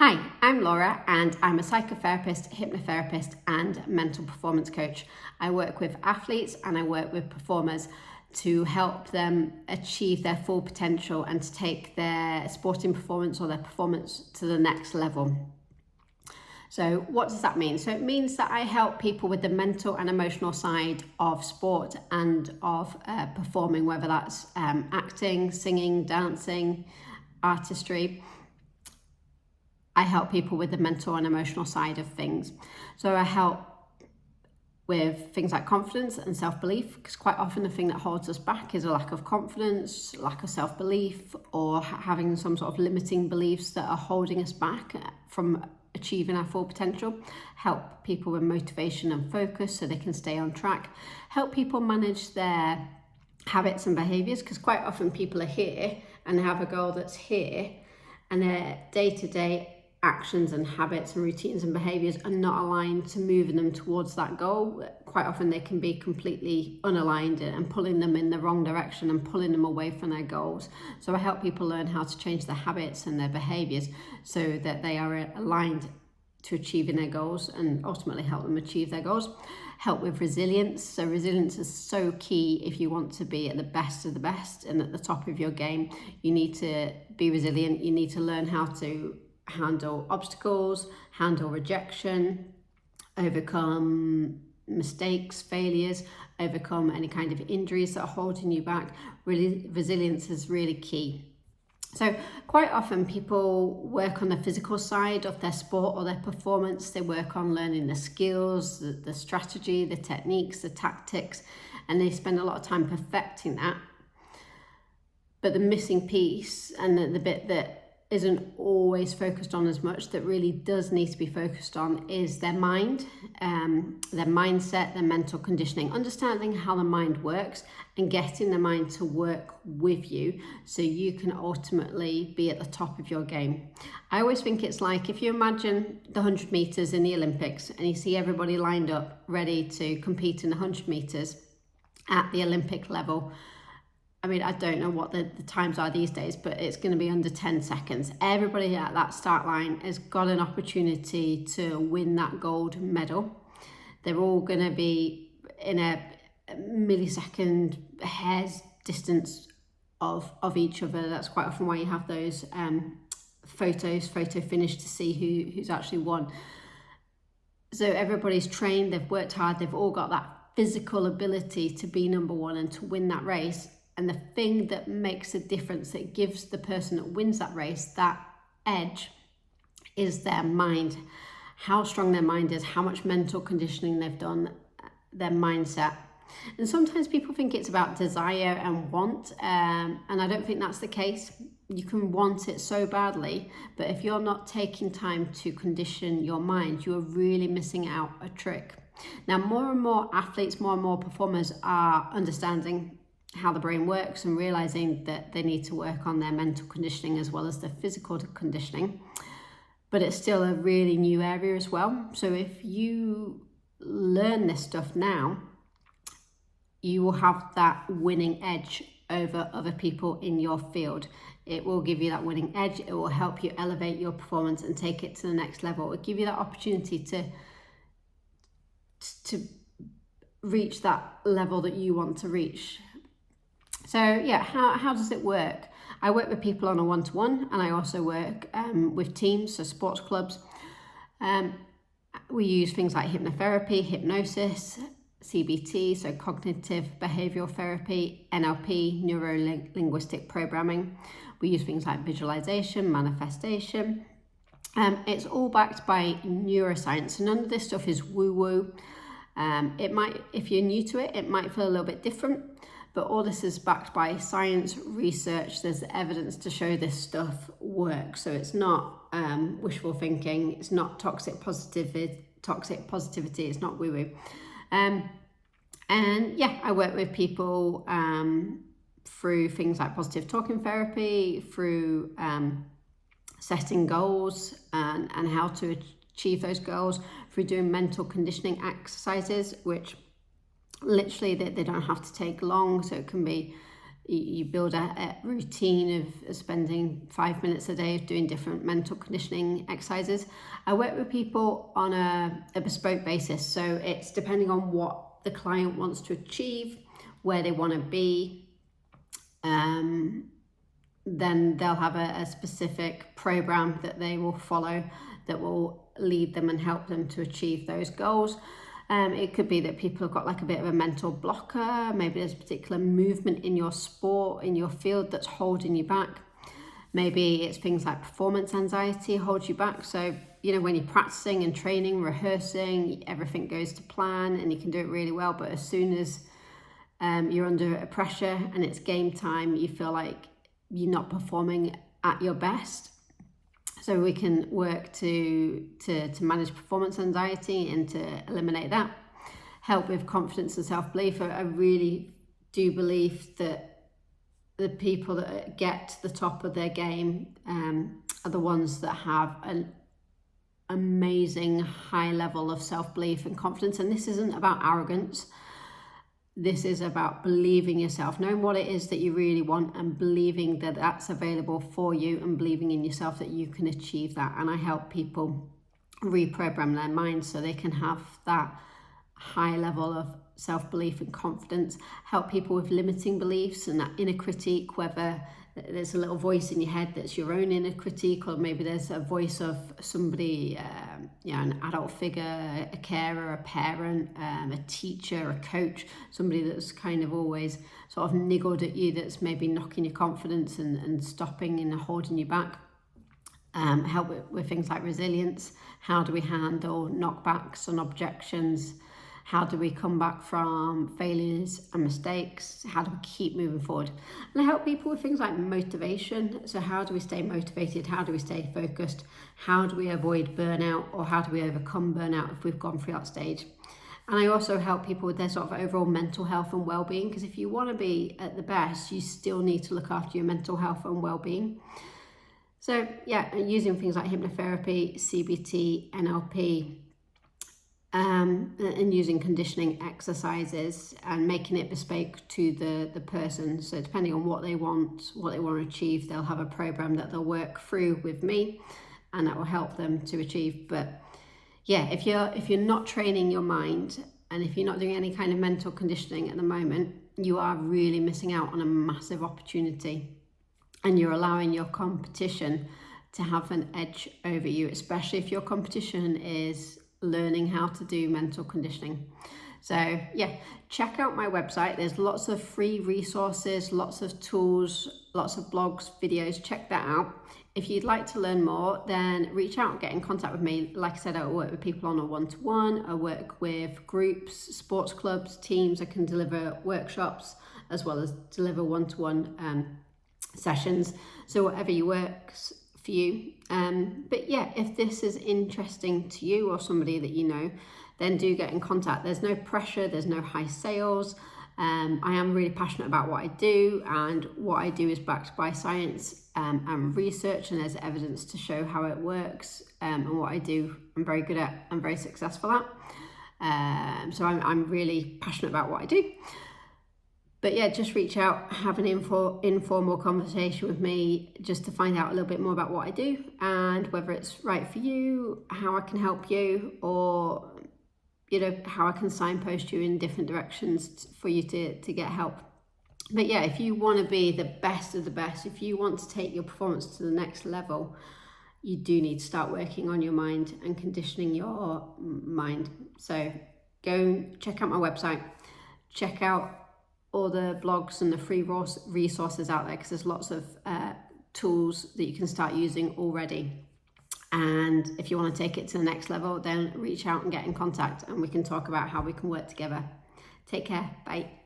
Hi, I'm Laura and I'm a psychotherapist, hypnotherapist and mental performance coach. I work with athletes and I work with performers to help them achieve their full potential and to take their sporting performance or their performance to the next level. So what does that mean? So it means that I help people with the mental and emotional side of sport and of performing, whether that's acting, singing, dancing, artistry. I help people with the mental and emotional side of things. So I help with things like confidence and self-belief, because quite often the thing that holds us back is a lack of confidence, lack of self-belief, or having some sort of limiting beliefs that are holding us back from achieving our full potential. Help people with motivation and focus so they can stay on track. Help people manage their habits and behaviours, because quite often people are here and they have a goal that's here, and their day-to-day actions and habits and routines and behaviours are not aligned to moving them towards that goal. Quite often they can be completely unaligned and pulling them in the wrong direction and pulling them away from their goals. So I help people learn how to change their habits and their behaviours so that they are aligned to achieving their goals and ultimately help them achieve their goals. Help with resilience. So resilience is so key if you want to be at the best of the best and at the top of your game. You need to be resilient. You need to learn how to handle obstacles, handle rejection, overcome mistakes, failures, overcome any kind of injuries that are holding you back. Really, resilience is really key. So quite often people work on the physical side of their sport or their performance. They work on learning the skills, the strategy, the techniques, the tactics, and they spend a lot of time perfecting that. But the missing piece and the bit that isn't always focused on as much, that really does need to be focused on, is their mind, their mindset, their mental conditioning, understanding how the mind works and getting the mind to work with you so you can ultimately be at the top of your game. I always think it's like if you imagine the 100 meters in the Olympics and you see everybody lined up ready to compete in the 100 meters at the Olympic level. I mean, I don't know what the times are these days, but it's going to be under 10 seconds. Everybody at that start line has got an opportunity to win that gold medal. They're all going to be in a millisecond hair's distance of each other. That's quite often why you have those photo finish to see who's actually won. So everybody's trained, they've worked hard, they've all got that physical ability to be number one and to win that race. And the thing that makes a difference, that gives the person that wins that race that edge, is their mind. How strong their mind is, how much mental conditioning they've done, their mindset. And sometimes people think it's about desire and want, and I don't think that's the case. You can want it so badly, but if you're not taking time to condition your mind, you are really missing out a trick. Now, more and more athletes, more and more performers are understanding how the brain works and realizing that they need to work on their mental conditioning as well as their physical conditioning, but it's still a really new area as well. So if you learn this stuff now, you will have that winning edge over other people in your field. It will give you that winning edge. It will help you elevate your performance and take it to the next level. It will give you that opportunity to reach that level that you want to reach. So yeah, how does it work? I work with people on a one-to-one, and I also work with teams, so sports clubs. We use things like hypnotherapy, hypnosis, CBT, so cognitive behavioural therapy, NLP, neurolinguistic programming. We use things like visualization, manifestation. It's all backed by neuroscience, so none of this stuff is woo-woo. It might, if you're new to it, it might feel a little bit different. But all this is backed by science, research. There's evidence to show this stuff works. So it's not wishful thinking. It's not toxic positivity. It's not woo-woo. And yeah, I work with people through things like positive talking therapy, through setting goals and how to achieve those goals, through doing mental conditioning exercises, which literally they don't have to take long. So it can be, you build a routine of spending 5 minutes a day of doing different mental conditioning exercises. I work with people on a bespoke basis, so it's depending on what the client wants to achieve, where they want to be. Then they'll have a specific program that they will follow that will lead them and help them to achieve those goals. It could be that people have got like a bit of a mental blocker. Maybe there's a particular movement in your sport, in your field, that's holding you back. Maybe it's things like performance anxiety holds you back. So, you know, when you're practicing and training, rehearsing, everything goes to plan and you can do it really well. But as soon as you're under pressure and it's game time, you feel like you're not performing at your best. So we can work to manage performance anxiety and to eliminate that. Help with confidence and self-belief. I really do believe that the people that get to the top of their game are the ones that have an amazing high level of self-belief and confidence. And this isn't about arrogance. This is about believing yourself, knowing what it is that you really want and believing that that's available for you and believing in yourself that you can achieve that. And I help people reprogram their minds so they can have that high level of self-belief and confidence. Help people with limiting beliefs and that inner critique, whether there's a little voice in your head that's your own inner critique, or maybe there's a voice of somebody, an adult figure, a carer, a parent, a teacher, a coach, somebody that's kind of always sort of niggled at you, that's maybe knocking your confidence and stopping and holding you back. Help with things like resilience. How do we handle knockbacks and objections? How do we come back from failures and mistakes? How do we keep moving forward? And I help people with things like motivation. So how do we stay motivated? How do we stay focused? How do we avoid burnout, or how do we overcome burnout if we've gone through that stage? And I also help people with their sort of overall mental health and well-being, because if you want to be at the best, you still need to look after your mental health and well-being. So yeah, using things like hypnotherapy, CBT, NLP, and using conditioning exercises and making it bespoke to the person. So depending on what they want to achieve, they'll have a program that they'll work through with me, and that will help them to achieve. But yeah, if you're not training your mind, and if you're not doing any kind of mental conditioning at the moment, you are really missing out on a massive opportunity, and you're allowing your competition to have an edge over you, especially if your competition is learning how to do mental conditioning. So yeah, check out my website. There's lots of free resources, lots of tools, lots of blogs, videos. Check that out. If you'd like to learn more, then reach out and get in contact with me. Like I said, I work with people on a one-to-one. I work with groups, sports clubs, teams. I can deliver workshops as well as deliver one-to-one sessions. So whatever works for you. But yeah, if this is interesting to you or somebody that you know, then do get in contact. There's no pressure, there's no high sales. I am really passionate about what I do, and what I do is backed by science and research, and there's evidence to show how it works. And what I do, I'm very good at, I'm very successful at. So I'm really passionate about what I do. But yeah, just reach out, have an informal conversation with me just to find out a little bit more about what I do and whether it's right for you, how I can help you, or how I can signpost you in different directions for you to get help. But yeah, if you want to be the best of the best, if you want to take your performance to the next level, you do need to start working on your mind and conditioning your mind. So go check out my website, check out all the blogs and the free resources out there, because there's lots of tools that you can start using already. And if you want to take it to the next level, then reach out and get in contact, and we can talk about how we can work together. Take care. Bye.